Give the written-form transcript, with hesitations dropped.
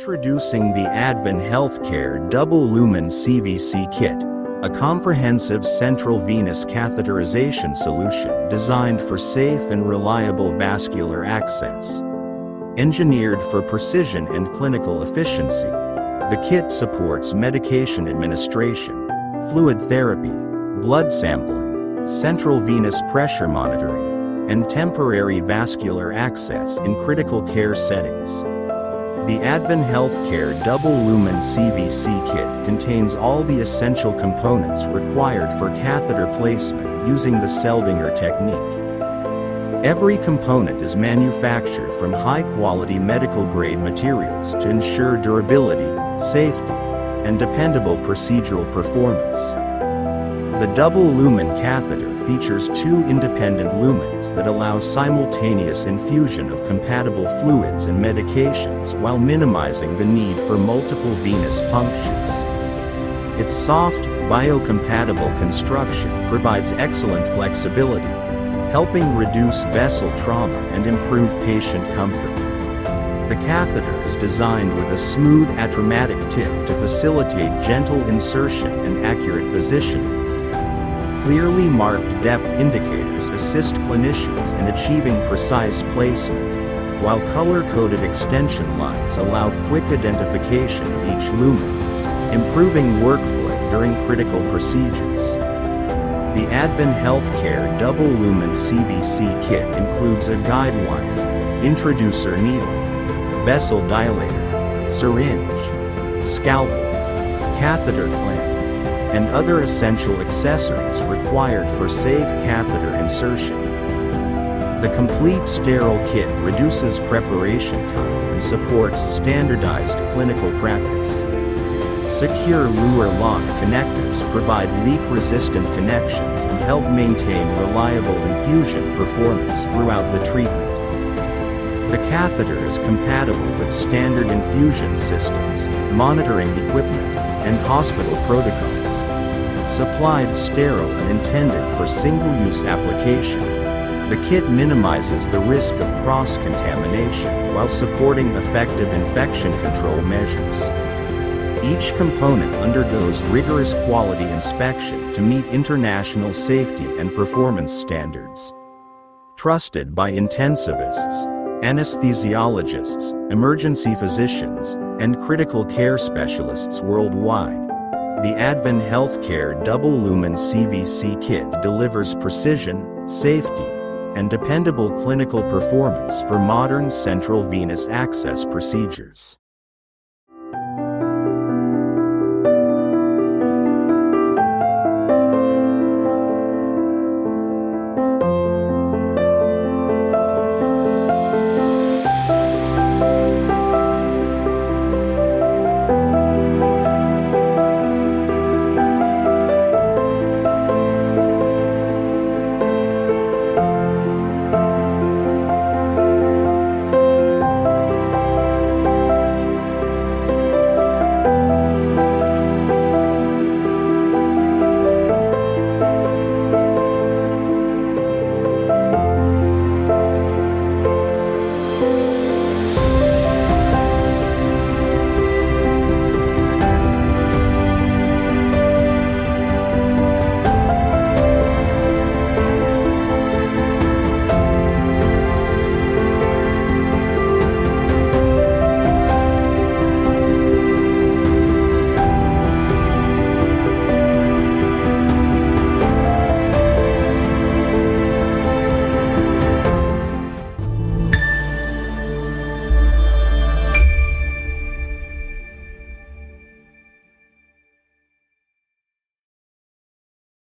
Introducing the Advin Health Care Double Lumen CVC Kit, a comprehensive central venous catheterization solution designed for safe and reliable vascular access. Engineered for precision and clinical efficiency, the kit supports medication administration, fluid therapy, blood sampling, central venous pressure monitoring, and temporary vascular access in critical care settings. The Advin Health Care Double Lumen CVC Kit contains all the essential components required for catheter placement using the Seldinger technique. Every component is manufactured from high-quality medical-grade materials to ensure durability, safety, and dependable procedural performance. The double lumen catheter features two independent lumens that allow simultaneous infusion of compatible fluids and medications while minimizing the need for multiple venous punctures. Its soft, biocompatible construction provides excellent flexibility, helping reduce vessel trauma and improve patient comfort. The catheter is designed with a smooth atraumatic tip to facilitate gentle insertion and accurate positioning. Clearly marked depth indicators assist clinicians in achieving precise placement, while color-coded extension lines allow quick identification of each lumen, improving workflow during critical procedures. The Advin Health Care Double Lumen CVC Kit includes a guide wire, introducer needle, vessel dilator, syringe, scalpel, catheter clamp, and other essential accessories required for safe catheter insertion. The complete sterile kit reduces preparation time and supports standardized clinical practice. Secure Luer lock connectors provide leak-resistant connections and help maintain reliable infusion performance throughout the treatment. The catheter is compatible with standard infusion systems, monitoring equipment, and hospital protocols. Supplied sterile and intended for single-use application, the kit minimizes the risk of cross-contamination while supporting effective infection control measures. Each component undergoes rigorous quality inspection to meet international safety and performance standards. Trusted by intensivists, anesthesiologists, emergency physicians, and critical care specialists worldwide, the Advin Health Care Double Lumen CVC Kit delivers precision, safety, and dependable clinical performance for modern central venous access procedures.